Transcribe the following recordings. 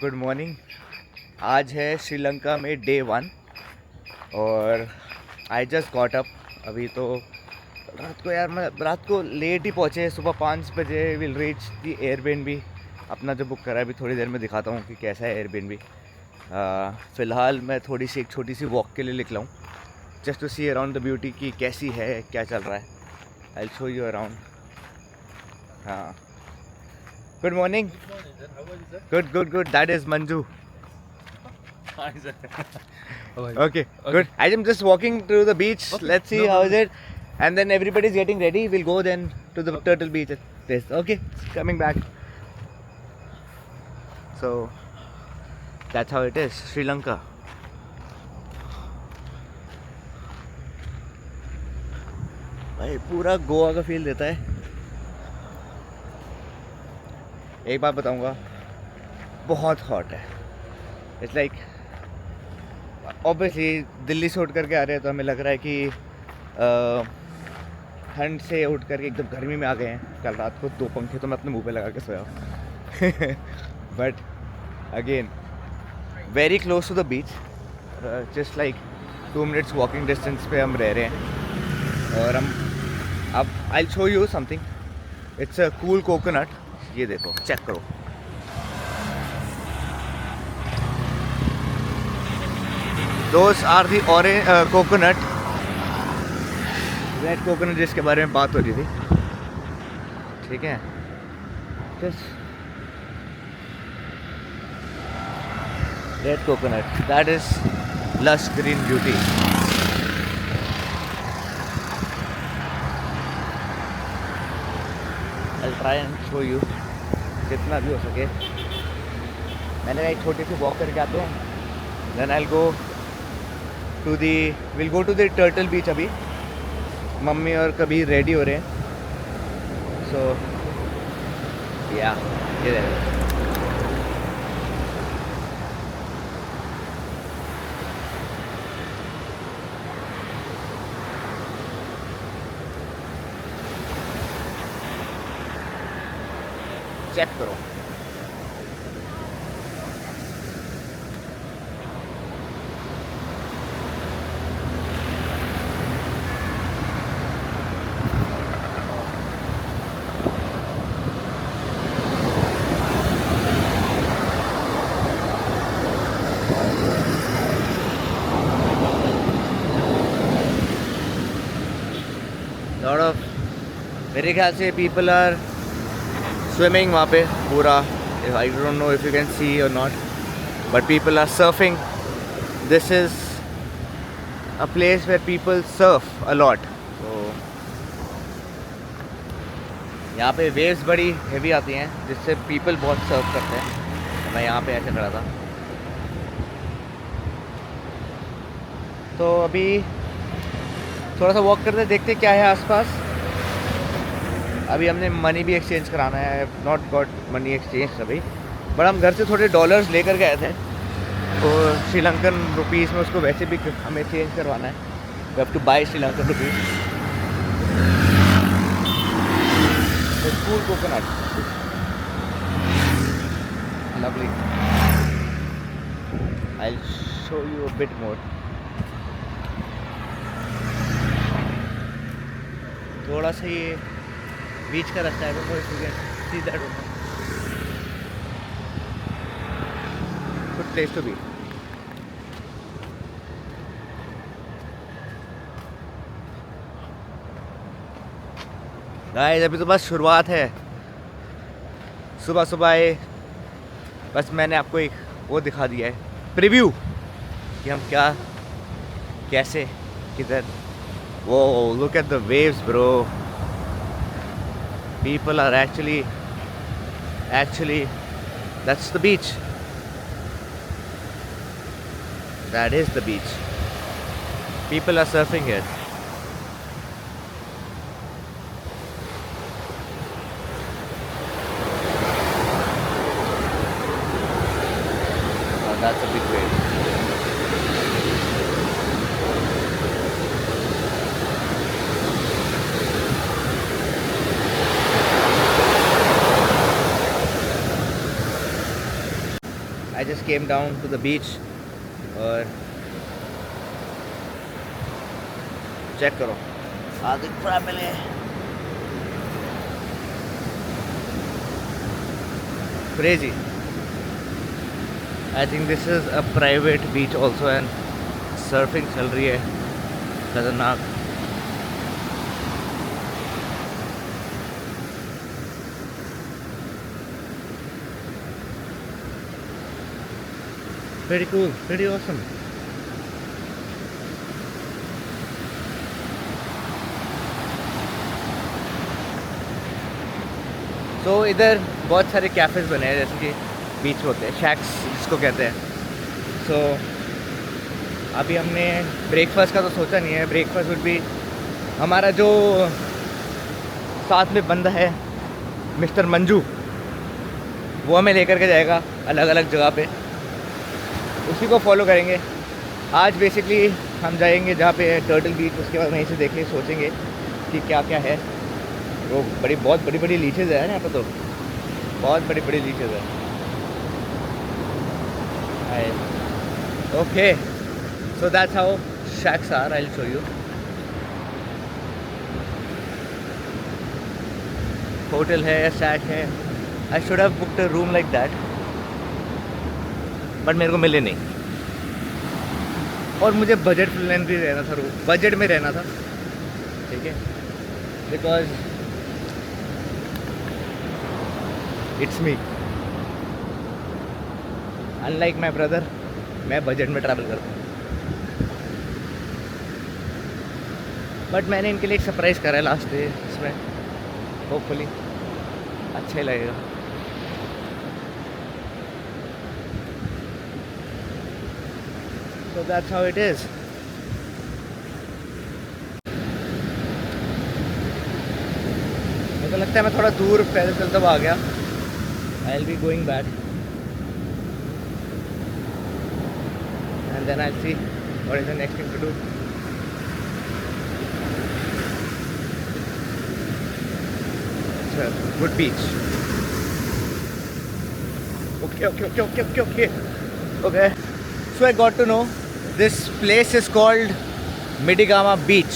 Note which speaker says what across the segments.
Speaker 1: Good morning. आज है श्रीलंका में डे 1 और आई जस्ट गॉट अप। अभी तो रात को यार मैं रात को लेट ही पहुँचे, सुबह 5 बजे विल रीच दी एयरबीएनबी अपना जो बुक करा है। अभी थोड़ी देर में दिखाता हूँ कि कैसा है एयरबीएनबी। फ़िलहाल मैं थोड़ी सी एक छोटी सी वॉक के लिए निकला हूँ, just to see around the beauty की कैसी है, क्या चल रहा है। I will show you around. हाँ, good morning. Good good good, that is Manju.
Speaker 2: Hi, sir.
Speaker 1: Okay, good. I am just walking to the beach.
Speaker 2: Okay.
Speaker 1: Let's see
Speaker 2: No
Speaker 1: how is
Speaker 2: problem.
Speaker 1: it. And then everybody's getting ready. We'll go then to the Turtle Beach place. Okay, coming back. So that's how it is, Sri Lanka. भाई पूरा गोवा का feel देता है। एक बात बताऊंगा, बहुत hot है। इट्स लाइक ऑब्वियसली दिल्ली से उठ करके आ रहे हैं तो हमें लग रहा है कि ठंड से उठ करके एकदम गर्मी में आ गए हैं। कल रात को 2 पंखे तो मैं अपने मुंह पे लगा के सोया हूँ। But again very close to the beach, just like 2 minutes walking distance पे हम रह रहे हैं। और हम अब I show you something. It's a cool coconut. ये देखो, चेक करो। Those are the orange coconut, red coconut जिसके बारे में बात हो रही थी। ठीक है, just red coconut, that is lush green beauty. I'll try and show you जितना भी हो सके। मैंने एक छोटी सी वॉक करके आता हूँ, then I'll go to the we'll go to the turtle beach। अभी मम्मी और कभी रेडी हो रहे हैं, सो या ये देखो। चेक करो, लॉट ऑफ मेरे ख्याल से पीपल आर स्विमिंग वहाँ पे पूरा। I don't know if you can see और not, but people are surfing. This is a place where people surf a lot. तो यहाँ पे वेव्स बड़ी हेवी आती हैं जिससे पीपल बहुत सर्फ करते हैं। तो मैं यहाँ पे ऐसे खड़ा था। तो अभी थोड़ा सा वॉक करते देखते क्या है आसपास। अभी हमने मनी भी एक्सचेंज कराना है। I have not got money exchange अभी, बट हम घर से थोड़े डॉलर्स लेकर गए थे, तो श्रीलंकन रुपीज़ में उसको वैसे भी हमें चेंज करवाना है। We have to buy Sri Lankan rupees. Cool coconut, lovely. I will show you a bit more. थोड़ा सा ये बीच का रास्ता है, तो see that good place to be. Guys अभी तो बस शुरुआत है। सुबह सुबह आए, बस मैंने आपको एक वो दिखा दिया है, प्रीव्यू कि हम क्या कैसे किधर। वो look at the waves bro. People are actually that's the beach. That is the beach. People are surfing here. Oh, that's a big wave. Came down to the beach और चेक करो आगे family crazy. I think this is a private beach also and surfing चल रही है खतरनाक। Very cool, very awesome. So इधर बहुत सारे कैफ़ेज़ बने हैं जैसे कि बीच होते हैं शैक्स जिसको कहते हैं। So अभी हमने ब्रेकफास्ट का तो सोचा नहीं है। ब्रेकफास्ट वुड भी हमारा जो साथ में बंदा है मिस्टर मंजू, वो हमें लेकर के जाएगा अलग अलग जगह पे, उसी को फॉलो करेंगे। आज बेसिकली हम जाएंगे जहाँ पे टर्टल बीच, उसके बाद वहीं से देखें सोचेंगे कि क्या क्या है। वो बहुत बड़ी बड़ी लीचेज़ है यहाँ पे, तो बहुत बड़ी बड़ी लीचेज़ है। Okay, so that's how shacks are, I will show you. Hotel है या शैक है। I should have booked a room like that, but मेरे को मिले नहीं। और मुझे बजट फ्रेंडली रहना था, बजट में रहना था, ठीक है, because it's me. Unlike my brother, मैं बजट में ट्रैवल करता हूँ। बट मैंने इनके लिए एक सरप्राइज़ करा है लास्ट डे, इसमें होपफुली अच्छा ही लगेगा। So that's how it is. मेरे को लगता है मैं थोड़ा दूर पैदल चलता हुआ आ गया। I'll be going back and then I'll see what is the next thing to do. It's a good beach. Okay. So I got to know this place is called मिडिगामा beach.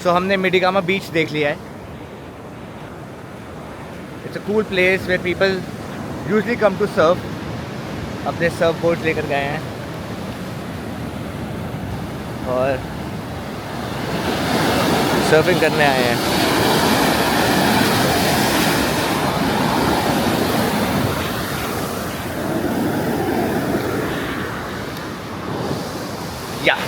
Speaker 1: So हमने मिडिगामा बीच देख लिया है। It's a cool place where people usually come to surf. अपने Surf board लेकर गए हैं और surfing करने आए हैं। Yeah.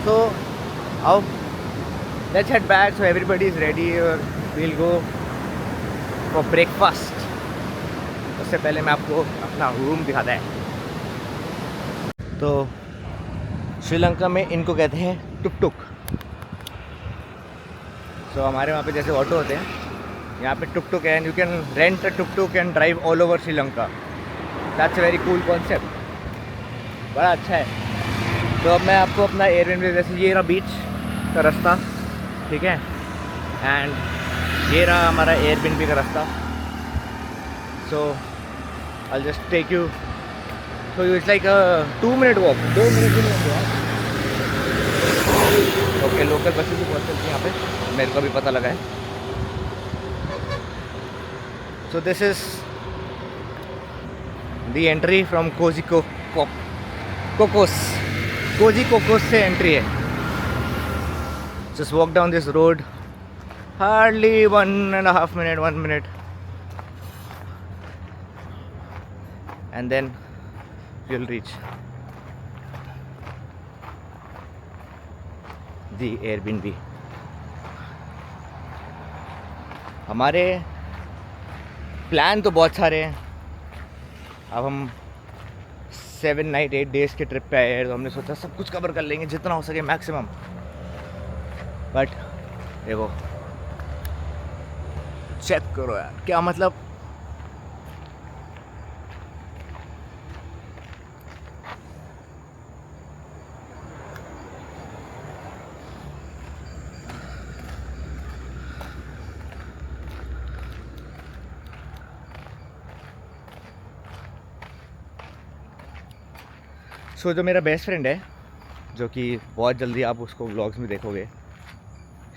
Speaker 1: So, let's head back. So everybody is ready or we'll go for breakfast. उससे पहले मैं आपको अपना रूम दिखाता है। तो श्रीलंका में इनको कहते हैं टुक टुक। So हमारे वहाँ पे जैसे ऑटो होते हैं, यहाँ पे टुक टुक है and you can rent a took took and drive all over Sri Lanka. That's a very cool concept, बड़ा अच्छा है। तो अब मैं आपको अपना एयरबीएनबी, जैसे ये रहा बीच का रास्ता, ठीक है, एंड ये रहा हमारा एयरबीएनबी का रास्ता। So I just take you, so it's like a 2 minute walk, 2 minute भी नहीं होते यार। ओके, लोकल बसेस भी बहुत चलती हैं यहाँ पे, मेरे को भी पता लगा है। So this is the entry from Cocos से एंट्री है। Just walk down this road, hardly 1.5 minute, 1 minute, and then you'll reach the Airbnb. हमारे प्लान तो बहुत सारे हैं। अब हम 7 night 8 days के ट्रिप पे आए हैं, तो हमने सोचा सब कुछ कवर कर लेंगे जितना हो सके मैक्सिमम। बट देखो, चेक करो यार, क्या मतलब सो जो मेरा बेस्ट फ्रेंड है, जो कि बहुत जल्दी आप उसको व्लॉग्स में देखोगे,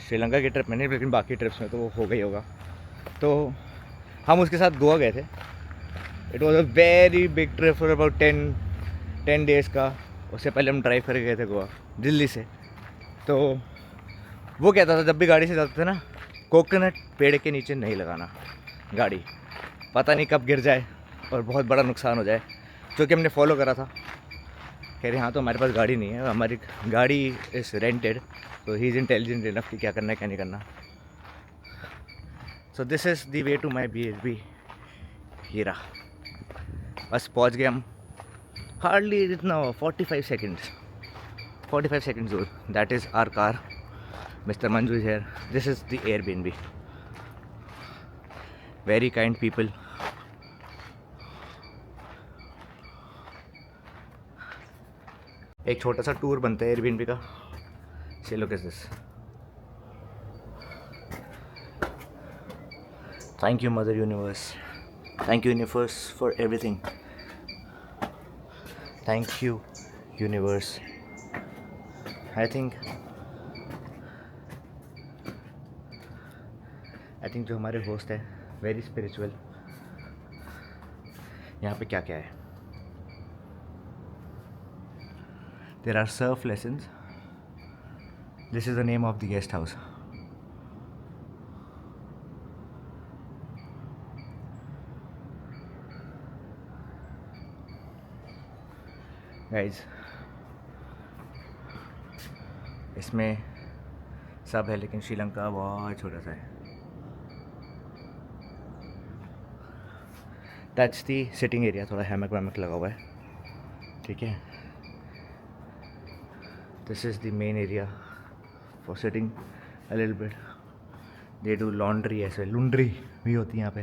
Speaker 1: श्रीलंका की ट्रिप में नहीं लेकिन बाकी ट्रिप्स में तो वो हो गई होगा, तो हम उसके साथ गोवा गए थे. It was a very big trip for about 10 days का. उससे पहले हम ड्राइव करके गए थे गोवा दिल्ली से. तो वो कहता था जब भी गाड़ी से जाते थे ना, कोकोनट पेड़ के नीचे नहीं लगाना गाड़ी, पता नहीं कब गिर जाए और बहुत बड़ा नुकसान हो जाए, जो कि हमने फॉलो करा था. कह रहे हाँ तो हमारे पास गाड़ी नहीं है, हमारी गाड़ी इज़ रेंटेड, तो ही इज़ इंटेलिजेंट इनफ कि क्या करना है क्या नहीं करना. So this is the way to my BHB Heera. बस पहुँच गए हम, हार्डली इतना 45 सेकेंड्स दूर. That is our car. Mister Manju is here. This is the Airbnb. Very kind people. एक छोटा सा टूर बनता है Airbnb का. से look is this. Thank you mother universe. Thank you universe for everything. Thank you universe. I think जो हमारे host है वेरी स्पिरिचुअल. यहाँ पे क्या क्या है? There are surf lessons. This is the name of the guest house. Guys, इसमें सब है लेकिन श्रीलंका बहुत छोटा सा है. That's the sitting area. थोड़ा हैमक वैमक लगा हुआ है. ठीक है. This is the main area for sitting a little bit. They do laundry as well. Laundry भी होती है यहाँ पे.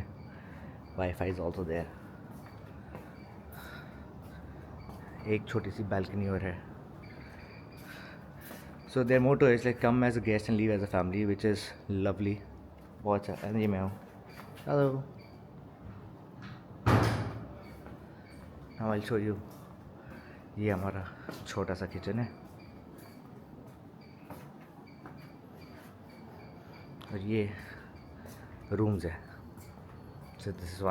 Speaker 1: Wi-Fi is also there. एक छोटी सी balcony और है. So their motto is like come as a guest and leave as a family, which is lovely. बहुत अच्छा. ये मैं हूँ. Hello. Now I'll show you. ये हमारा छोटा सा किचन है. और ये रूम्स है. So this is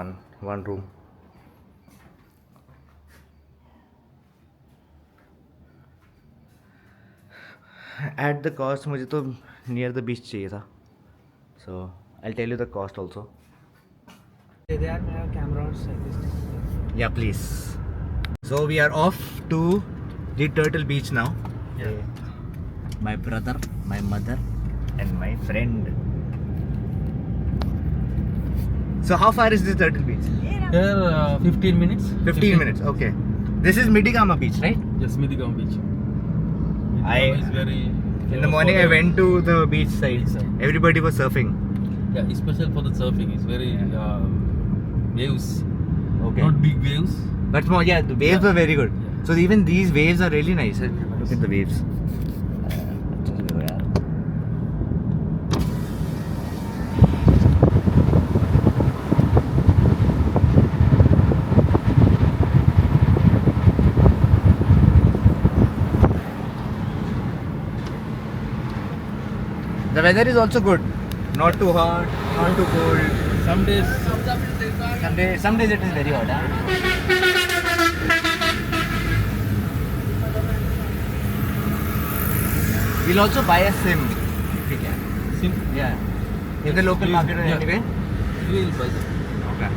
Speaker 1: one room. At the cost मुझे तो नियर द बीच चाहिए था. So I tell you the cost also. Yeah please. So we are off to the turtle beach now. My brother, my mother and my friend. So how far is this Turtle Beach?
Speaker 2: Here 15 minutes.
Speaker 1: 15 minutes. Okay. This is Midigama Beach, right?
Speaker 2: Yes, Midigam beach.
Speaker 1: I-
Speaker 2: Is very
Speaker 1: In the morning I went to the beach side.
Speaker 2: Side.
Speaker 1: Everybody was surfing.
Speaker 2: Yeah, especially for the surfing. It's very waves.
Speaker 1: Okay.
Speaker 2: Not big waves.
Speaker 1: But more, yeah, the waves
Speaker 2: Yeah.
Speaker 1: were very good.
Speaker 2: Yeah.
Speaker 1: So even these waves are really nice. Look at the waves. The weather is also good. Not too hot, not too cold.
Speaker 2: Some days.
Speaker 1: Some days it is very hot. Huh? We'll also buy a SIM if we can.
Speaker 2: Sim.
Speaker 1: Yeah. In the local
Speaker 2: Please,
Speaker 1: market
Speaker 2: yeah.
Speaker 1: anyway.
Speaker 2: We'll buy them.
Speaker 1: Okay.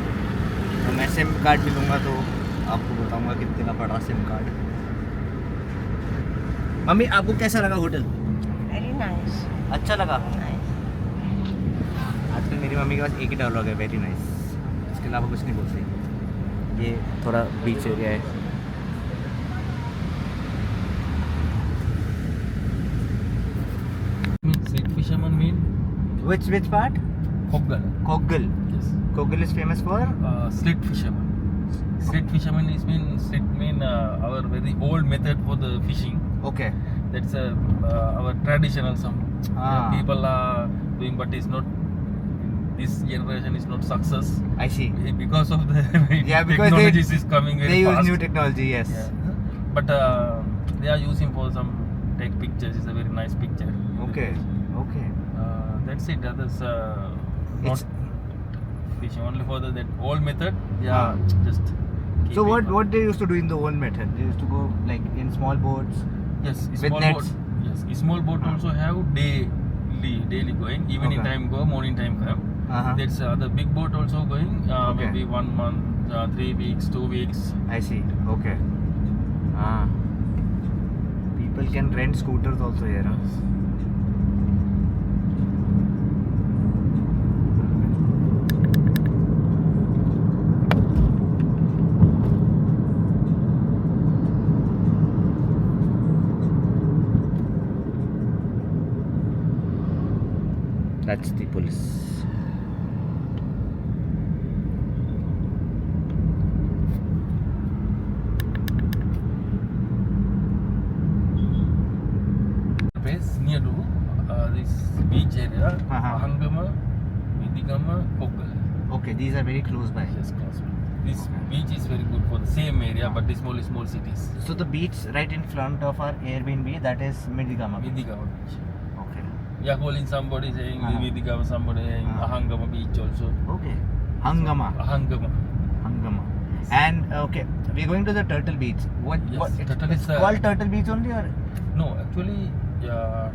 Speaker 1: तो मैं SIM card भी लूँगा तो आपको बताऊँगा कितने का पड़ रहा SIM कार्ड. मम्मी आपको कैसा लगा होटल?
Speaker 3: Very nice.
Speaker 1: अच्छा लगा?
Speaker 3: Nice.
Speaker 1: आजकल मेरी मम्मी के पास एक ही डायलॉग है, वेरी नाइस. इसके अलावा कुछ नहीं बोलती. ये थोड़ा बीच एरिया है.
Speaker 2: Street fisherman mean
Speaker 1: Which part?
Speaker 2: Koggal.
Speaker 1: Koggal.
Speaker 2: Yes.
Speaker 1: Koggal is famous for?
Speaker 2: Slit fisherman. Slit fisherman is mean our very old method for the fishing.
Speaker 1: Okay.
Speaker 2: That's our traditional some people are doing, but it's not. This generation is not success
Speaker 1: I see.
Speaker 2: because of the
Speaker 1: Yeah, because
Speaker 2: technologies is coming very
Speaker 1: they
Speaker 2: fast.
Speaker 1: use new technology. Yes.
Speaker 2: Yeah. but they are using for some take pictures. It's a very nice picture.
Speaker 1: Okay. Okay.
Speaker 2: That's it. Others not
Speaker 1: It's-
Speaker 2: fishing only for that old method. Yeah, just.
Speaker 1: So
Speaker 2: keeping
Speaker 1: what they used to do in the old method? They used to go like in small boats.
Speaker 2: Yes,
Speaker 1: with
Speaker 2: small
Speaker 1: nets?
Speaker 2: boat. Yes, small boat also have daily going. Evening
Speaker 1: Okay.
Speaker 2: time go, morning time come.
Speaker 1: Uh-huh.
Speaker 2: That's the big boat also going.
Speaker 1: Okay.
Speaker 2: Maybe 1 month, 3 weeks, 2 weeks.
Speaker 1: I see. Okay. Ah. People can rent scooters also here. Huh? That's the police.
Speaker 2: Place near to this beach area,
Speaker 1: Uh-huh.
Speaker 2: Ahangama, Midigama, Kogal.
Speaker 1: Okay, these are very close by.
Speaker 2: Yes, close. This
Speaker 1: Okay.
Speaker 2: beach is very good for the same area, but the small cities.
Speaker 1: So the beach right in front of our Airbnb, that is Midigama.
Speaker 2: Midigama beach.
Speaker 1: Okay.
Speaker 2: We are calling somebody saying
Speaker 1: Uh-huh.
Speaker 2: Midigama, somebody saying
Speaker 1: Uh-huh.
Speaker 2: Ahangama beach also.
Speaker 1: Okay. Hangama.
Speaker 2: Ahangama.
Speaker 1: Hangama. And okay, we're going to the Turtle Beach.
Speaker 2: Yes,
Speaker 1: What
Speaker 2: Turtle
Speaker 1: it's
Speaker 2: is a-
Speaker 1: called Turtle Beach only, or
Speaker 2: No, actually,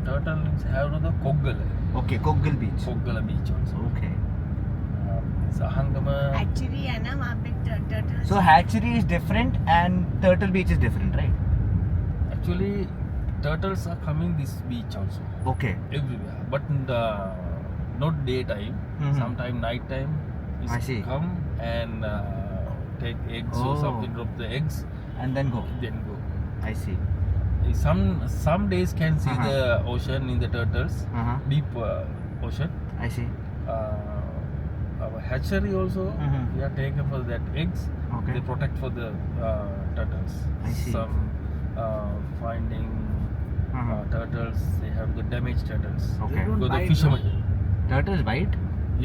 Speaker 2: turtles have the Kogal.
Speaker 1: okay, Koggal Beach.
Speaker 2: Kogala beach also.
Speaker 1: Okay.
Speaker 2: It's Ahangama.
Speaker 3: Actually है ना वहाँ पे turtle
Speaker 1: So hatchery is different and Turtle Beach is different, right?
Speaker 2: Actually, turtles are coming this beach also.
Speaker 1: Okay.
Speaker 2: Everywhere, but not daytime.
Speaker 1: Mhm.
Speaker 2: Sometime night time.
Speaker 1: I see.
Speaker 2: Come and take eggs or
Speaker 1: Oh.
Speaker 2: something, drop the eggs,
Speaker 1: And then go.
Speaker 2: then go.
Speaker 1: I see.
Speaker 2: Some days can see
Speaker 1: Uh-huh.
Speaker 2: the ocean in the turtles,
Speaker 1: Uh-huh.
Speaker 2: deep ocean.
Speaker 1: I see.
Speaker 2: Our hatchery also,
Speaker 1: Mhm.
Speaker 2: we are taken for that eggs.
Speaker 1: Okay.
Speaker 2: They protect for the turtles.
Speaker 1: I see.
Speaker 2: Some finding
Speaker 1: Uh-huh.
Speaker 2: turtles, they have the damaged turtles.
Speaker 1: Okay.
Speaker 3: don't
Speaker 2: Go the
Speaker 3: bite,
Speaker 2: fishermen.
Speaker 1: Turtles bite?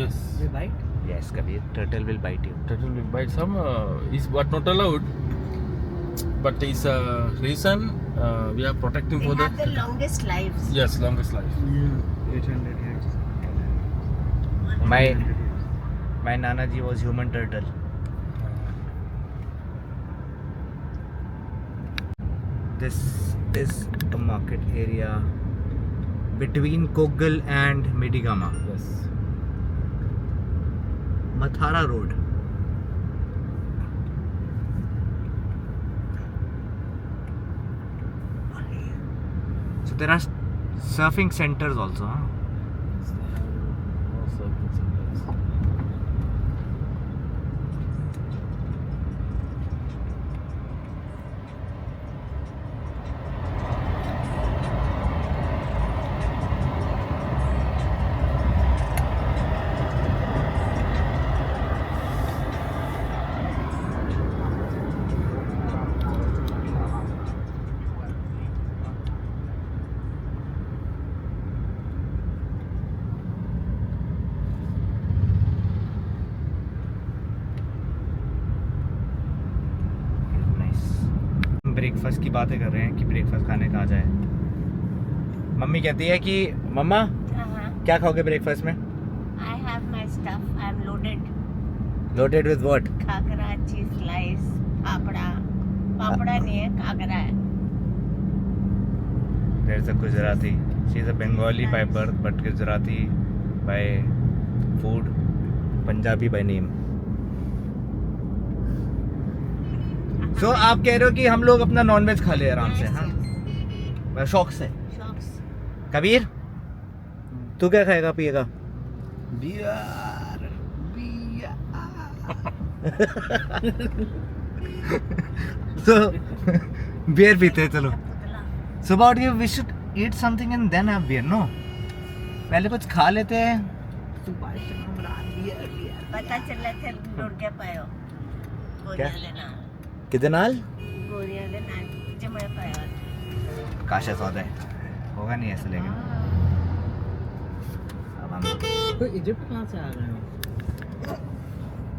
Speaker 2: Yes.
Speaker 3: They bite.
Speaker 1: Yes, Kabir. Turtle will bite you.
Speaker 2: Turtle will bite some. Is but not allowed. But is a reason we are protecting
Speaker 3: They
Speaker 2: for
Speaker 3: have the longest lives.
Speaker 2: yes, longest life.
Speaker 4: 800 years.
Speaker 1: My Nana ji was human turtle. This is a market area between Koggal and Midigama.
Speaker 2: Yes.
Speaker 1: Mathara Road. So there are surfing centers also. Huh?
Speaker 2: Yes, they have more surfing centers.
Speaker 1: Breakfast की बातें कर रहे हैं कि breakfast खाने कहाँ जाए। Mummy कहती है कि मम्मा क्या खाओगे ब्रेकफास्ट में?
Speaker 3: I have my stuff. I'm loaded.
Speaker 1: Loaded with what?
Speaker 3: Khakra, cheese slice, papda. Papda नहीं है, खाकरा है.
Speaker 1: There's a Gujarati. She's a Bengali by birth but Gujarati by food, Punjabi by name. So आप कह रहे हो कि हम लोग अपना नॉनवेज खा ले आराम से,
Speaker 3: Yes,
Speaker 1: हाँ?
Speaker 3: yes.
Speaker 1: बस शौक से।
Speaker 3: Shocks.
Speaker 1: कबीर, तू क्या खाएगा पिएगा?
Speaker 4: Beer. Beer.
Speaker 1: तो बियर पीते हैं, चलो।
Speaker 3: पुतला.
Speaker 1: So about you, we should eat something and then have beer, no? पहले कुछ खा लेते हैं।
Speaker 3: पता चला थे लुढ़ के पायो.
Speaker 1: क्या?
Speaker 3: गोरिया देना.
Speaker 1: किधर नाल?
Speaker 3: गोरिया देना. जमड़ पायो.
Speaker 1: काशा सौदा है, होगा नहीं ऐसे लेकिन। अब हम
Speaker 4: तो इजिप्ट कहाँ से आ गए हो?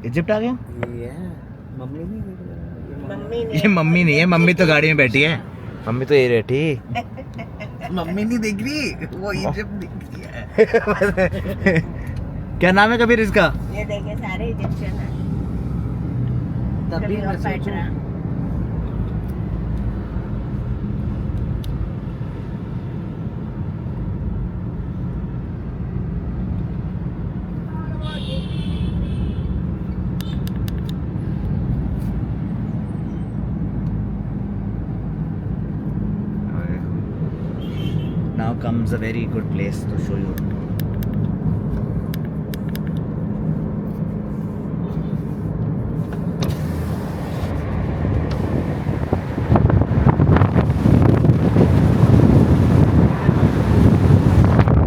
Speaker 1: इजिप्ट आ गए?
Speaker 4: ये मम्मी भी
Speaker 3: मम्मी ने
Speaker 1: ये मम्मी नहीं है, मम्मी तो गाड़ी में बैठी है, मम्मी तो ये बैठी।
Speaker 4: मम्मी नहीं देख रही, वो इजिप्ट देख रही है।
Speaker 1: क्या नाम है कबीर इसका?
Speaker 3: ये देखे सारे इजिप्शियन है।
Speaker 4: तभी मैं सोचूं
Speaker 3: Cleopatra.
Speaker 1: Now comes a very good place to show you.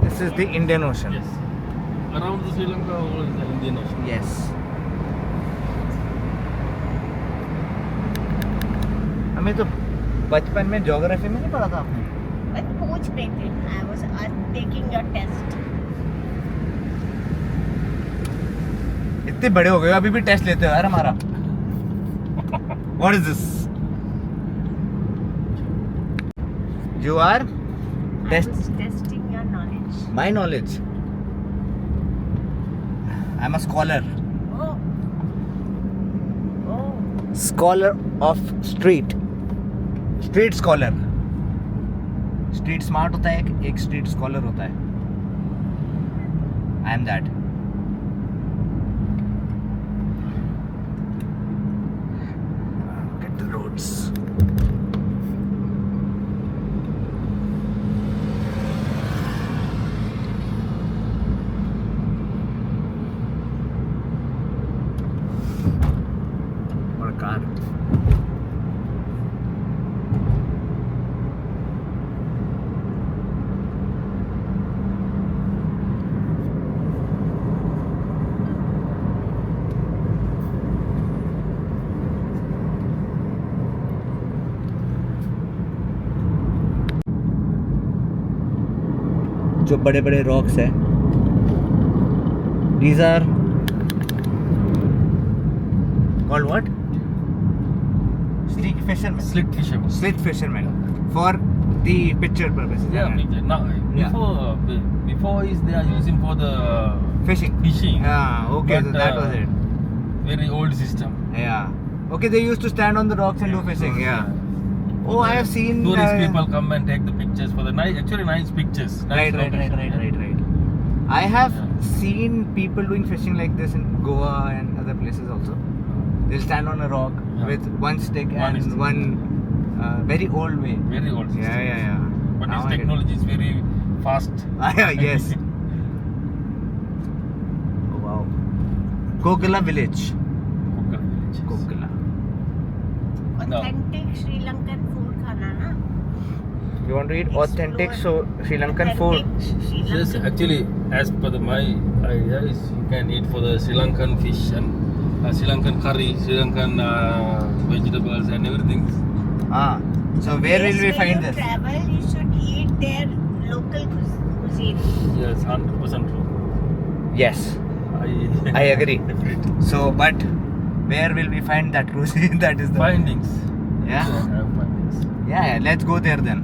Speaker 1: This is the Indian Ocean.
Speaker 2: Yes. Around the Sri Lanka, all is the Indian Ocean.
Speaker 1: Yes. हमें तो बचपन में ज्योग्राफी में नहीं पढ़ा था आपने?
Speaker 3: बस पूछ रहे थे। I was taking your test.
Speaker 1: इतने बड़े हो गए हो, अभी भी टेस्ट लेते हो यार हमारा। What is this? You are
Speaker 3: I was testing your knowledge.
Speaker 1: my knowledge. I'm a scholar.
Speaker 3: Oh. Oh.
Speaker 1: Scholar of street. Street scholar. Street smart होता है, एक street scholar होता है. I am that. Get the roads. Or a car. जो बड़े बड़े rocks है, these are called what? Slit fishermen.
Speaker 2: Slit fishermen.
Speaker 1: Slit fishermen for the picture purposes.
Speaker 2: Yeah, picture. Now,
Speaker 1: Yeah.
Speaker 2: before is they are using for the
Speaker 1: Fishing.
Speaker 2: fishing.
Speaker 1: Yeah, okay,
Speaker 2: But,
Speaker 1: so that was it.
Speaker 2: Very old system.
Speaker 1: Yeah. Okay, they used to stand on the rocks and do fishing. Yeah. Oh, I have seen.
Speaker 2: Tourist people come and take the pictures for the nice, actually nice pictures. Nice
Speaker 1: Right.
Speaker 2: location.
Speaker 1: I have
Speaker 2: Yeah.
Speaker 1: seen people doing fishing like this in Goa and other places also. They'll stand on a rock
Speaker 2: Yeah.
Speaker 1: with one stick
Speaker 2: One
Speaker 1: and
Speaker 2: stick.
Speaker 1: one very old way.
Speaker 2: Very old system.
Speaker 1: Yeah.
Speaker 2: But
Speaker 1: Now
Speaker 2: this
Speaker 1: I get it.
Speaker 2: technology is very fast.
Speaker 1: Yes. Oh, wow. Kokila village.
Speaker 2: Kokal village.
Speaker 1: Kokila.
Speaker 3: Authentic Sri Lankan food खाना ना।
Speaker 1: You want to eat authentic
Speaker 3: Explore
Speaker 1: Sri Lankan food?
Speaker 3: authentic Sri
Speaker 2: Yes,
Speaker 3: Lankan
Speaker 2: actually, as per my idea, is you can eat for the Sri Lankan fish and Sri Lankan curry, Sri Lankan vegetables and everything.
Speaker 1: Ah. So where will we find
Speaker 3: When
Speaker 1: this?
Speaker 3: you travel, you should eat their local cuisine.
Speaker 2: Yes, 100% true.
Speaker 1: Yes, I agree.
Speaker 2: Agreed.
Speaker 1: So, but where will we find that cuisine? That is the
Speaker 2: Findings.
Speaker 1: Yeah?
Speaker 2: I have findings.
Speaker 1: Yeah. Let's go there then.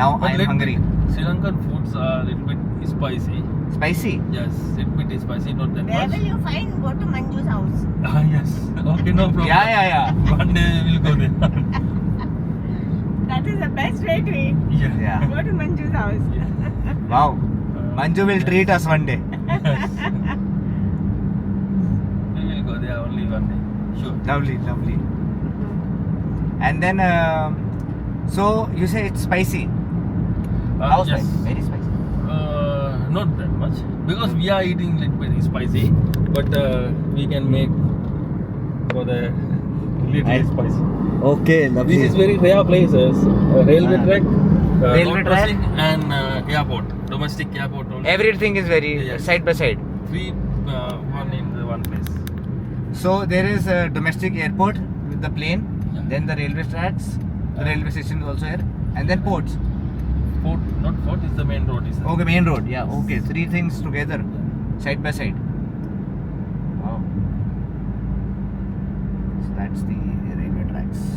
Speaker 1: Now
Speaker 2: But
Speaker 1: I'm
Speaker 2: little
Speaker 1: hungry.
Speaker 2: bit- Sri Lankan foods are a little bit spicy.
Speaker 1: Spicy.
Speaker 2: Yes, little bit spicy, not that
Speaker 3: Where
Speaker 2: much.
Speaker 3: will you find? Go to Manju's house.
Speaker 2: Ah, yes. Okay, no problem.
Speaker 1: Yeah.
Speaker 2: One day we'll go there.
Speaker 3: That is the best way to eat.
Speaker 1: Yeah.
Speaker 3: Go to Manju's house.
Speaker 1: Wow. Manju will treat us one day.
Speaker 2: Yes. We will go there only one day. Sure.
Speaker 1: Lovely. And then, so you say it's spicy. How
Speaker 2: Yes.
Speaker 1: spicy? Very spicy.
Speaker 2: Not that much because we are eating little bit spicy, but we can make for the little spicy.
Speaker 1: Okay,
Speaker 2: This is very rare places. Railway
Speaker 1: Ah.
Speaker 2: track,
Speaker 1: Railway
Speaker 2: road
Speaker 1: track?
Speaker 2: crossing and airport, domestic airport. Also.
Speaker 1: Everything is very
Speaker 2: Yes.
Speaker 1: side by side.
Speaker 2: Three, one in the one place.
Speaker 1: So there is a domestic airport with the plane,
Speaker 2: Yeah.
Speaker 1: then the railway tracks, the railway station is also here, and then ports.
Speaker 2: Fort, not fort, is the main road. Is
Speaker 1: Okay, main road. Yeah. Okay, three things together, side by side. Wow. So that's the railway track.
Speaker 4: Nice.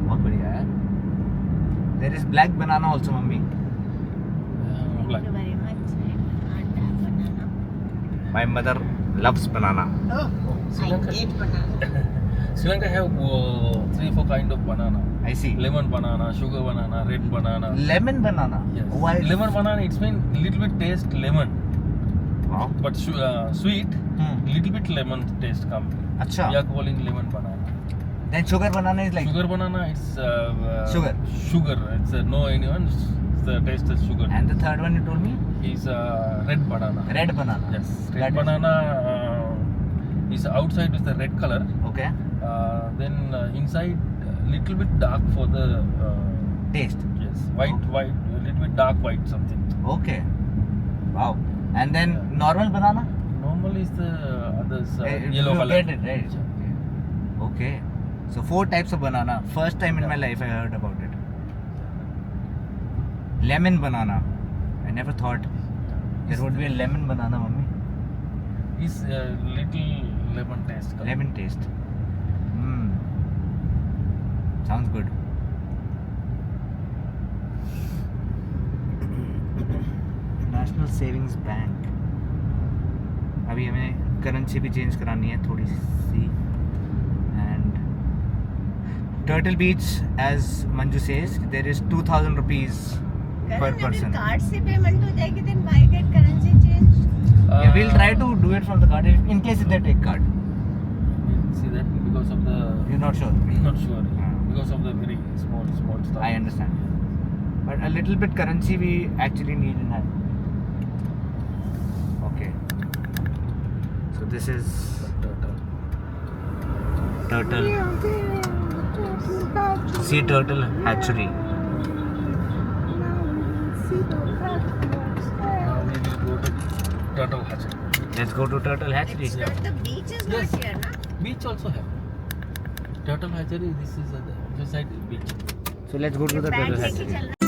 Speaker 4: बहुत बढ़िया है. There is black banana also, mummy.
Speaker 2: Black.
Speaker 3: Thank you very much. And banana.
Speaker 4: My mother loves banana.
Speaker 3: Oh,
Speaker 2: Sri
Speaker 3: I
Speaker 2: Lanka.
Speaker 3: hate banana.
Speaker 2: Sri Lanka have 3-4 kind of banana.
Speaker 4: I see.
Speaker 2: Lemon banana, sugar banana, red banana.
Speaker 4: Lemon banana.
Speaker 2: Yes.
Speaker 4: Why?
Speaker 2: Lemon banana, it's mean little bit taste lemon,
Speaker 4: Wow.
Speaker 2: but sweet, little bit lemon taste come.
Speaker 4: अच्छा.
Speaker 2: We are calling lemon banana.
Speaker 4: Then sugar banana is like.
Speaker 2: Sugar banana, it's
Speaker 4: Sugar.
Speaker 2: Sugar. It's no anyone. The taste is sugar.
Speaker 4: And the third one you told me?
Speaker 2: Is red banana.
Speaker 4: Red banana.
Speaker 2: Yes.
Speaker 4: That
Speaker 2: Red
Speaker 4: is-
Speaker 2: banana is outside with the red color.
Speaker 4: Okay.
Speaker 2: Then inside little bit dark for the
Speaker 4: Taste.
Speaker 2: yes white
Speaker 4: Okay.
Speaker 2: white a little bit dark white something.
Speaker 4: Okay. Wow. And then normal banana?
Speaker 2: Normal is the others
Speaker 4: You
Speaker 2: yellow color.
Speaker 4: get it, right? Okay. So 4 types of banana. First time in my life I heard about it. Lemon banana. I never thought there would be a lemon banana, mummy.
Speaker 2: Is little lemon taste. color.
Speaker 4: Lemon taste. Sounds good. National savings bank. अभी हमें currency भी change करानी है थोड़ी सी. And turtle beach as Manju says there is 2000 rupees per
Speaker 3: Karan,
Speaker 4: person.
Speaker 3: अगर card से payment हो जाएगी then why get currency change?
Speaker 4: Yeah, we'll try to do it from the card in case they take card.
Speaker 2: See that because of the
Speaker 4: You're not sure.
Speaker 2: not sure because of the very small stuff.
Speaker 4: I understand. But a little bit currency we actually need in hand. Okay. So this is turtle. Sea turtle hatchery.
Speaker 2: Now we will go to turtle hatchery.
Speaker 4: Let's go to turtle hatchery.
Speaker 3: It's not, the beach is
Speaker 2: Yes.
Speaker 3: not here, na?
Speaker 2: Beach also have. Turtle hatchery. This is the other side beach.
Speaker 4: So let's go to
Speaker 3: ये
Speaker 4: the
Speaker 3: bag
Speaker 4: turtle
Speaker 3: लेके
Speaker 4: hatchery.
Speaker 3: चलना